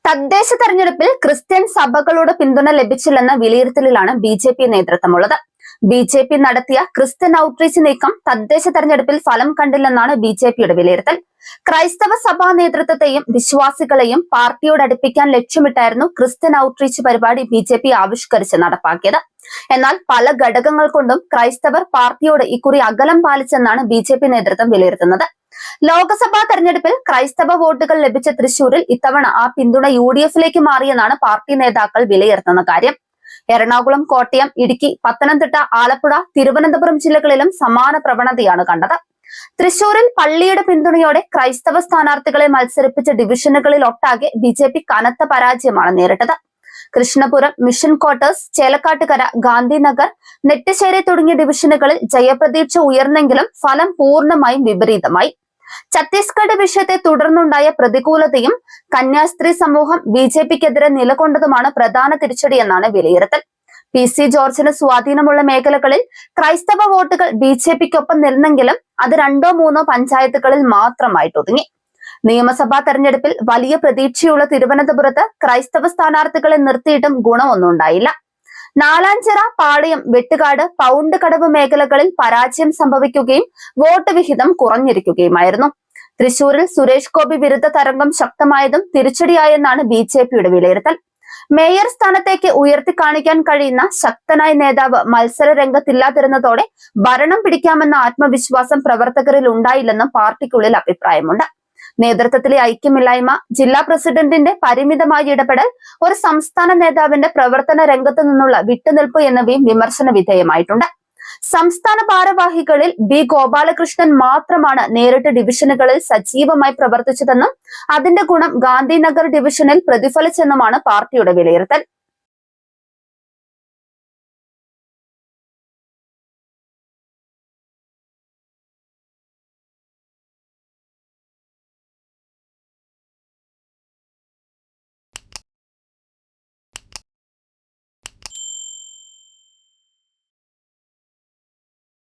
തദ്ദേശ തെരഞ്ഞെടുപ്പിൽ ക്രിസ്ത്യൻ സഭകളുടെ പിന്തുണ ലഭിച്ചില്ലെന്ന വിലയിരുത്തലിലാണ് ബി.ജെ.പി നേതൃത്വമുള്ളത്. ബി.ജെ.പി നടത്തിയ ക്രിസ്ത്യൻ ഔട്ട്റീച്ച് നീക്കം തദ്ദേശ തെരഞ്ഞെടുപ്പിൽ ഫലം കണ്ടില്ലെന്നാണ് ബി.ജെ.പിയുടെ വിലയിരുത്തൽ. ക്രൈസ്തവ സഭാ നേതൃത്വത്തെയും വിശ്വാസികളെയും പാർട്ടിയോട് അടുപ്പിക്കാൻ ലക്ഷ്യമിട്ടായിരുന്നു ക്രിസ്ത്യൻ ഔട്ട്റീച്ച് പരിപാടി ബി.ജെ.പി ആവിഷ്കരിച്ച് നടപ്പാക്കിയത്. എന്നാൽ പല ഘടകങ്ങൾ കൊണ്ടും ക്രൈസ്തവർ പാർട്ടിയോട് ഇക്കുറി അകലം പാലിച്ചെന്നാണ് ബി.ജെ.പി നേതൃത്വം വിലയിരുത്തുന്നത്. ലോക്സഭാ തെരഞ്ഞെടുപ്പിൽ ക്രൈസ്തവ വോട്ടുകൾ ലഭിച്ച തൃശൂരിൽ ഇത്തവണ ആ പിന്തുണ യു.ഡി.എഫിലേക്ക് മാറിയെന്നാണ് പാർട്ടി നേതാക്കൾ വിലയിരുത്തുന്ന കാര്യം. എറണാകുളം, കോട്ടയം, ഇടുക്കി, പത്തനംതിട്ട, ആലപ്പുഴ, തിരുവനന്തപുരം ജില്ലകളിലും സമാന പ്രവണതയാണ് കണ്ടത്. തൃശൂരിൽ പള്ളിയുടെ പിന്തുണയോടെ ക്രൈസ്തവ സ്ഥാനാർത്ഥികളെ മത്സരിപ്പിച്ച ഡിവിഷനുകളിൽ ഒട്ടാകെ ബി.ജെ.പി കനത്ത പരാജയമാണ് നേരിട്ടത്. കൃഷ്ണപുരം, മിഷൻ ക്വാർട്ടേഴ്സ്, ചേലക്കാട്ടുകര, ഗാന്ധിനഗർ, നെട്ടിശ്ശേരി തുടങ്ങിയ ഡിവിഷനുകളിൽ ജയപ്രതീക്ഷ ഉയർന്നെങ്കിലും ഫലം പൂർണ്ണമായും വിപരീതമായി. ഛത്തീസ്ഗഡ് വിഷയത്തെ തുടർന്നുണ്ടായ പ്രതികൂലതയും കന്യാസ്ത്രീ സമൂഹം ബി.ജെ.പിക്കെതിരെ നിലകൊണ്ടതുമാണ് പ്രധാന തിരിച്ചടിയെന്നാണ് വിലയിരുത്തൽ. പി.സി. ജോർജിന് സ്വാധീനമുള്ള മേഖലകളിൽ ക്രൈസ്തവ വോട്ടുകൾ ബി.ജെ.പിക്കൊപ്പം നിന്നെങ്കിലും അത് 2-3 പഞ്ചായത്തുകളിൽ മാത്രമായിട്ട് ഒതുങ്ങി. നിയമസഭാ തെരഞ്ഞെടുപ്പിൽ വലിയ പ്രതീക്ഷയുള്ള തിരുവനന്തപുരത്ത് ക്രൈസ്തവ സ്ഥാനാർത്ഥികളെ നിർത്തിയിട്ടും ഗുണമൊന്നും ഉണ്ടായില്ല. നാലാഞ്ചിറ, പാളയം, വെട്ടുകാട്, പൗണ്ട് കടവ് മേഖലകളിൽ പരാജയം സംഭവിക്കുകയും വോട്ട് വിഹിതം കുറഞ്ഞിരിക്കുകയുമായിരുന്നു. തൃശൂരിൽ സുരേഷ് ഗോപി വിരുദ്ധ തരംഗം ശക്തമായതും തിരിച്ചടിയായെന്നാണ് ബി.ജെ.പിയുടെ വിലയിരുത്തൽ. മേയർ സ്ഥാനത്തേക്ക് ഉയർത്തിക്കാണിക്കാൻ കഴിയുന്ന ശക്തനായ നേതാവ് മത്സര രംഗത്തില്ലാതിരുന്നതോടെ ഭരണം പിടിക്കാമെന്ന ആത്മവിശ്വാസം പ്രവർത്തകരിൽ ഉണ്ടായില്ലെന്നും പാർട്ടിക്കുള്ളിൽ അഭിപ്രായമുണ്ട്. നേതൃത്വത്തിലെ ഐക്യമില്ലായ്മ, ജില്ലാ പ്രസിഡന്റിന്റെ പരിമിതമായ ഇടപെടൽ, ഒരു സംസ്ഥാന നേതാവിന്റെ പ്രവർത്തന രംഗത്തു നിന്നുള്ള വിട്ടുനിൽപ്പ് എന്നിവയും വിമർശന വിധേയമായിട്ടുണ്ട്. സംസ്ഥാന ഭാരവാഹികളിൽ ബി. ഗോപാലകൃഷ്ണൻ മാത്രമാണ് നേരിട്ട് ഡിവിഷനുകളിൽ സജീവമായി പ്രവർത്തിച്ചതെന്നും അതിന്റെ ഗുണം ഗാന്ധിനഗർ ഡിവിഷനിൽ പ്രതിഫലിച്ചെന്നുമാണ് പാർട്ടിയുടെ വിലയിരുത്തൽ.